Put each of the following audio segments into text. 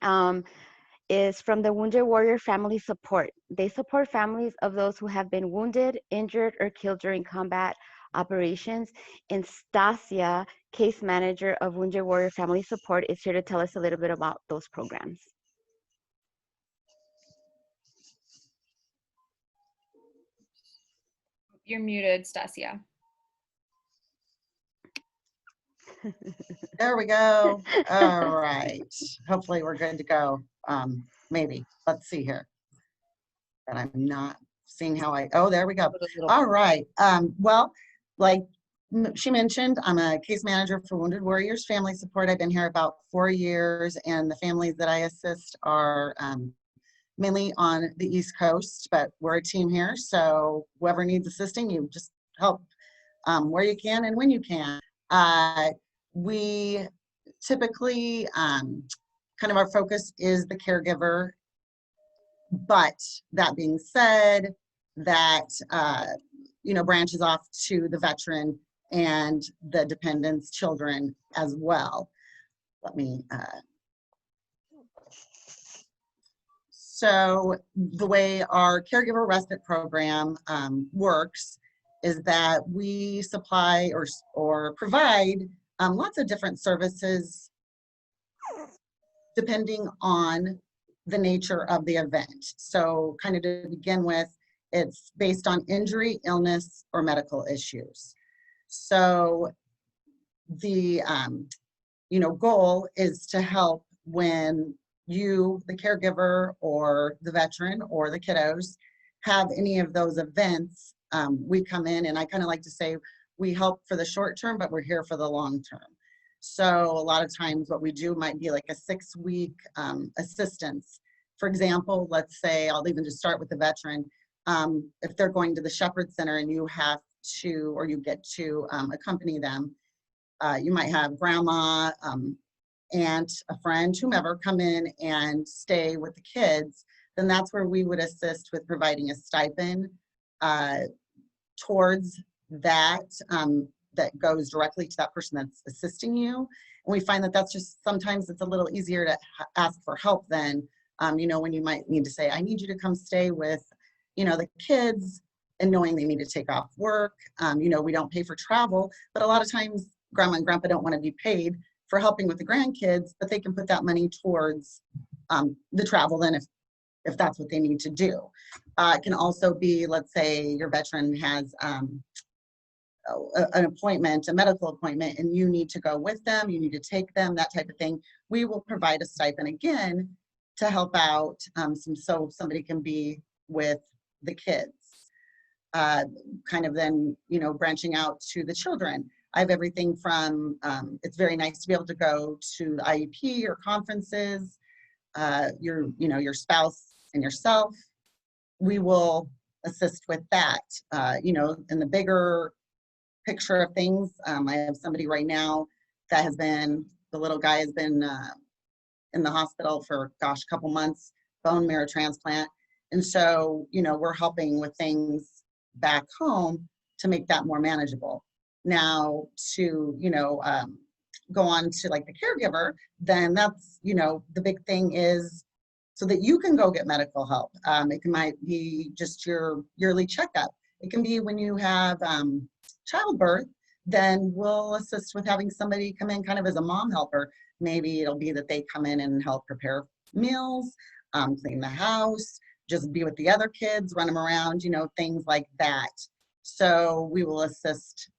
um, is from the Wounded Warrior Family Support. They support families of those who have been wounded, injured, or killed during combat operations. And Stasia, case manager of Wounded Warrior Family Support, is here to tell us a little bit about those programs. You're muted, Stasia. There we go. All right. Hopefully we're good to go. Maybe. Let's see here. But I'm not seeing how oh, there we go. All right. Well, like she mentioned, I'm a case manager for Wounded Warriors Family Support. I've been here about 4 years, and the families that I assist are mainly on the East Coast, but we're a team here. So whoever needs assisting, you just help where you can and when you can. We typically, kind of our focus is the caregiver, but that being said, that, branches off to the veteran and the dependents' children as well. Let me, so the way our caregiver respite program works is that we supply or provide lots of different services depending on the nature of the event. So kind of to begin with, it's based on injury, illness, or medical issues. So the goal is to help when you, the caregiver or the veteran or the kiddos, have any of those events. We come in, and I kind of like to say we help for the short term, but we're here for the long term. So a lot of times what we do might be like a 6-week assistance. For example, let's say, I'll even just start with the veteran. If they're going to the Shepherd Center and you have to, or you get to accompany them, you might have grandma, aunt, a friend, whomever come in and stay with the kids, then that's where we would assist with providing a stipend towards that, that goes directly to that person that's assisting you. And we find that that's just, sometimes it's a little easier to ask for help than, when you might need to say, I need you to come stay with, the kids, and knowing they need to take off work. We don't pay for travel, but a lot of times grandma and grandpa don't want to be paid for helping with the grandkids, but they can put that money towards the travel then if that's what they need to do. It can also be, let's say your veteran has an appointment, a medical appointment, and you need to go with them, you need to take them, that type of thing. We will provide a stipend again to help out, so somebody can be with the kids. Kind of then, branching out to the children. I have everything from, it's very nice to be able to go to the IEP or conferences, your spouse and yourself. We will assist with that. In the bigger picture of things, I have somebody right now that has been, the little guy has been in the hospital for, a couple months, bone marrow transplant. And so, we're helping with things back home to make that more manageable. Now to, go on to like the caregiver, then that's, the big thing is so that you can go get medical help. Might be just your yearly checkup. It can be when you have childbirth, then we'll assist with having somebody come in kind of as a mom helper. Maybe it'll be that they come in and help prepare meals, clean the house, just be with the other kids, run them around, things like that. So we will assist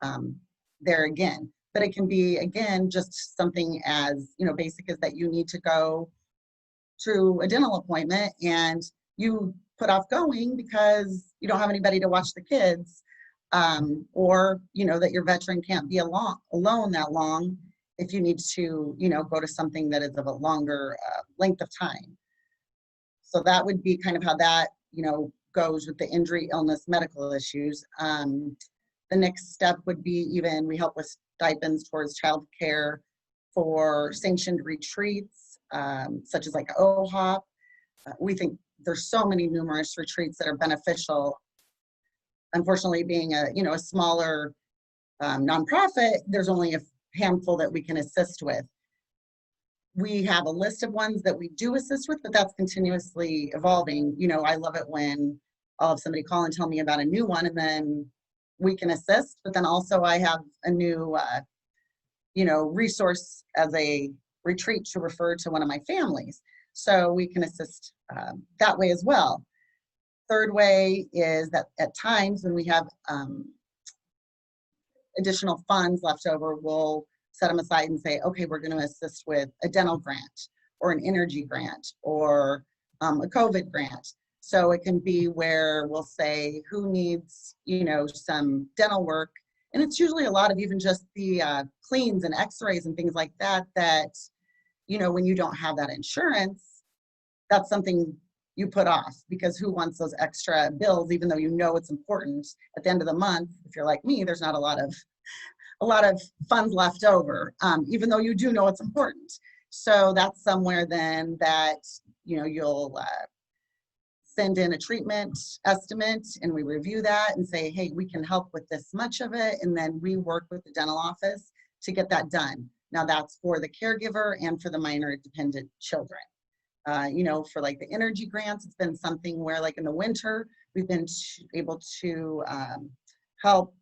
there again. But it can be, again, just something as, basic as that you need to go to a dental appointment and you put off going because you don't have anybody to watch the kids, or, that your veteran can't be alone that long if you need to, go to something that is of a longer length of time. So that would be kind of how that, goes with the injury, illness, medical issues. The next step would be we help with stipends towards child care for sanctioned retreats, such as like OHOP. We think there's so many numerous retreats that are beneficial. Unfortunately, being a smaller nonprofit, there's only a handful that we can assist with. we have a list of ones that we do assist with, but that's continuously evolving. You know, I love it when I'll have somebody call and tell me about a new one, and then we can assist. But then also I have a new, you know, resource as a retreat to refer to one of my families. So we can assist that way as well. Third way is that at times when we have additional funds left over, we'll set them aside and say, okay, we're going to assist with a dental grant or an energy grant or a COVID grant. So it can be where we'll say who needs, you know, some dental work. And it's usually a lot of even just the cleans and x-rays and things like that, that, you know, when you don't have that insurance, that's something you put off, because who wants those extra bills, even though you know it's important at the end of the month. If you're like me, there's not a lot of funds left over, even though you do know it's important. So that's somewhere then that, you know, you'll send in a treatment estimate and we review that and say, hey, we can help with this much of it. And then we work with the dental office to get that done. Now that's for the caregiver and for the minor dependent children. You know, for like the energy grants, it's been something where like in the winter, we've been able to help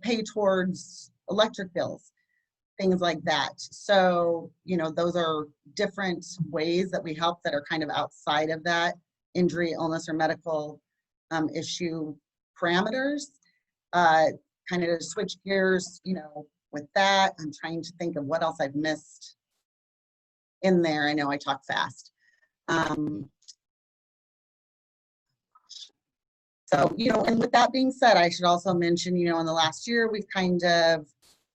pay towards electric bills, things like that. So, you know, those are different ways that we help that are kind of outside of that injury, illness, or medical issue parameters. Kind of switch gears, you know, with that. I'm trying to think of what else I've missed in there. I know I talk fast. So, you know, and with that being said, I should also mention, you know, in the last year, we've kind of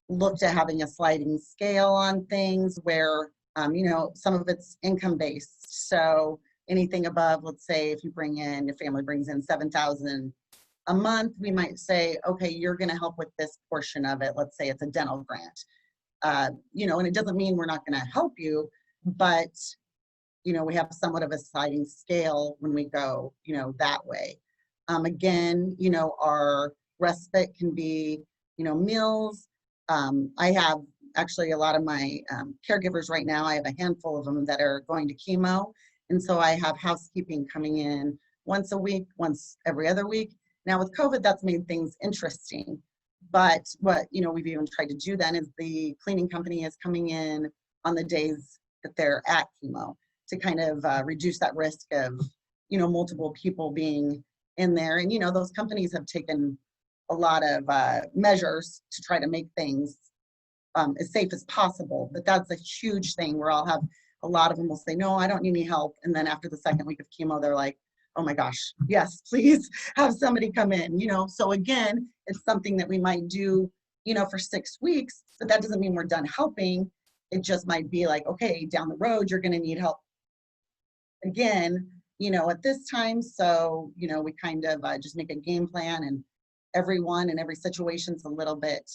looked at having a sliding scale on things where, you know, some of it's income based. So anything above, let's say if you bring in, your family brings in $7,000 a month, we might say, okay, you're going to help with this portion of it. Let's say it's a dental grant, you know, and it doesn't mean we're not going to help you, but you know, we have somewhat of a sliding scale when we go, you know, that way. Again, you know, our respite can be, you know, meals. I have actually a lot of my caregivers right now, I have a handful of them that are going to chemo. And so I have housekeeping coming in once a week, once every other week. Now with COVID, that's made things interesting. But what, you know, we've even tried to do then is the cleaning company is coming in on the days that they're at chemo, to kind of reduce that risk of, you know, multiple people being in there. And, you know, those companies have taken a lot of measures to try to make things as safe as possible. But that's a huge thing where I'll have a lot of them will say, no, I don't need any help. And then after the second week of chemo, they're like, oh my gosh, yes, please have somebody come in, you know. So again, it's something that we might do, you know, for 6 weeks, but that doesn't mean we're done helping. It just might be like, okay, down the road, you're going to need help again, you know, at this time. So, you know, we kind of just make a game plan, and everyone and every situation's a little bit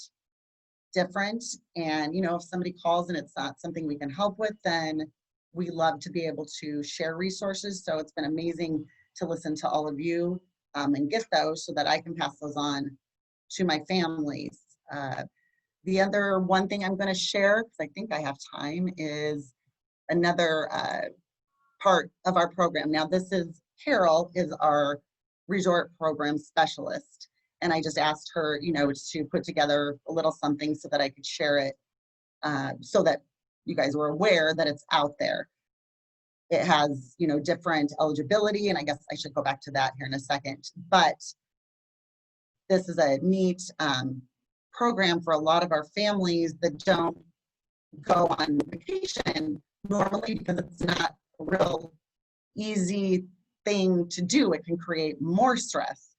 different. And, you know, if somebody calls and it's not something we can help with, then we love to be able to share resources. So it's been amazing to listen to all of you and get those so that I can pass those on to my families. The other one thing I'm going to share, because I think I have time, is another part of our program. Now this is, Carol is our resort program specialist. And I just asked her, you know, to put together a little something so that I could share it so that you guys were aware that it's out there. It has, you know, different eligibility, and I guess I should go back to that here in a second. But this is a neat program for a lot of our families that don't go on vacation normally, because it's not a real easy thing to do. It can create more stress.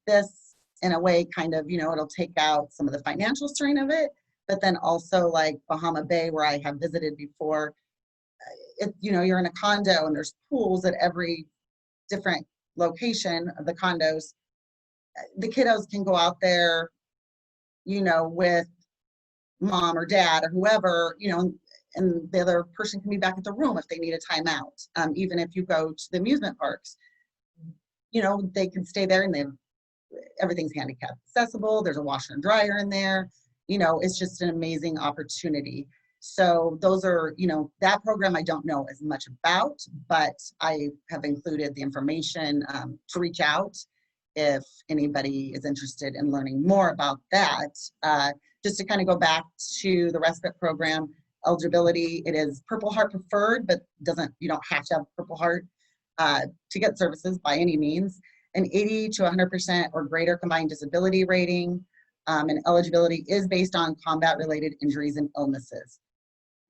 This, in a way, kind of, you know, it'll take out some of the financial strain of it, but then also like Bahama Bay, where I have visited before, you know, you're in a condo and there's pools at every different location of the condos. The kiddos can go out there, you know, with mom or dad or whoever, you know, and the other person can be back at the room if they need a timeout. Even if you go to the amusement parks, you know, they can stay there, and everything's handicap accessible. There's a washer and dryer in there. You know, it's just an amazing opportunity. So those are, that program I don't know as much about, but I have included the information to reach out if anybody is interested in learning more about that. Just to kind of go back to the respite program, eligibility, it is Purple Heart preferred, but you don't have to have Purple Heart to get services by any means. An 80 to 100% or greater combined disability rating, and eligibility is based on combat-related injuries and illnesses.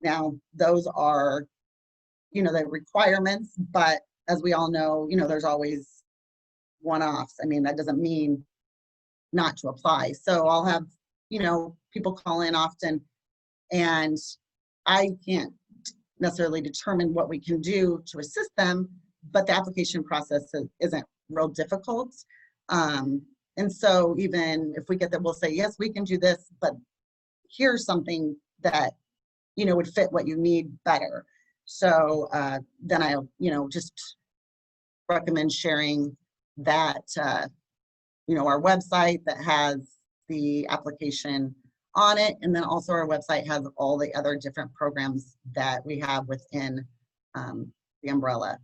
Now, those are, the requirements, but as we all know, there's always one-offs. I mean, that doesn't mean not to apply. So I'll have, people call in often, and I can't necessarily determine what we can do to assist them, but the application process isn't real difficult. And so even if we get that, we'll say, yes, we can do this, but here's something that, would fit what you need better. So then I'll, just recommend sharing that, our website that has the application on it. And then also our website has all the other different programs that we have within the umbrella.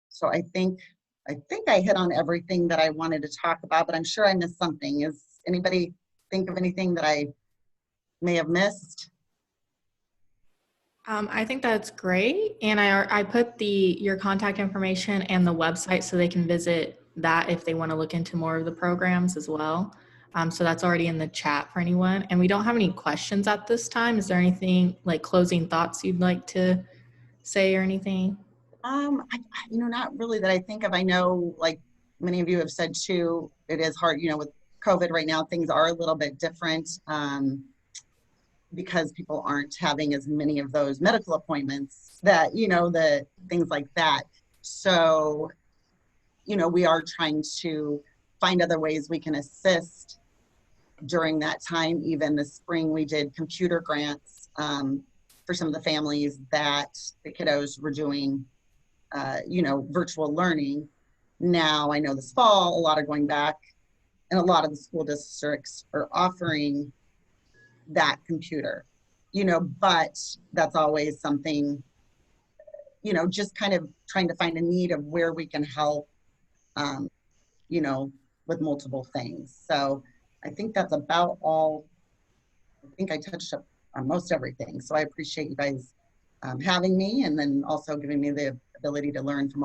So I think I hit on everything that I wanted to talk about, but I'm sure I missed something. Is anybody think of anything that I may have missed? I think that's great. And I put your contact information and the website so they can visit that if they want to look into more of the programs as well. So that's already in the chat for anyone. And we don't have any questions at this time. Is there anything like closing thoughts you'd like to say or anything? Not really that I think of. I know, like many of you have said too, it is hard, with COVID right now, things are a little bit different. Because people aren't having as many of those medical appointments that, the things like that. So, we are trying to find other ways we can assist during that time. Even this spring, we did computer grants for some of the families that the kiddos were doing, virtual learning. Now, I know this fall, a lot are going back, and a lot of the school districts are offering that computer, but that's always something, just kind of trying to find a need of where we can help, with multiple things. So I think that's about all. I think I touched up on most everything. So I appreciate you guys having me, and then also giving me the ability to learn from all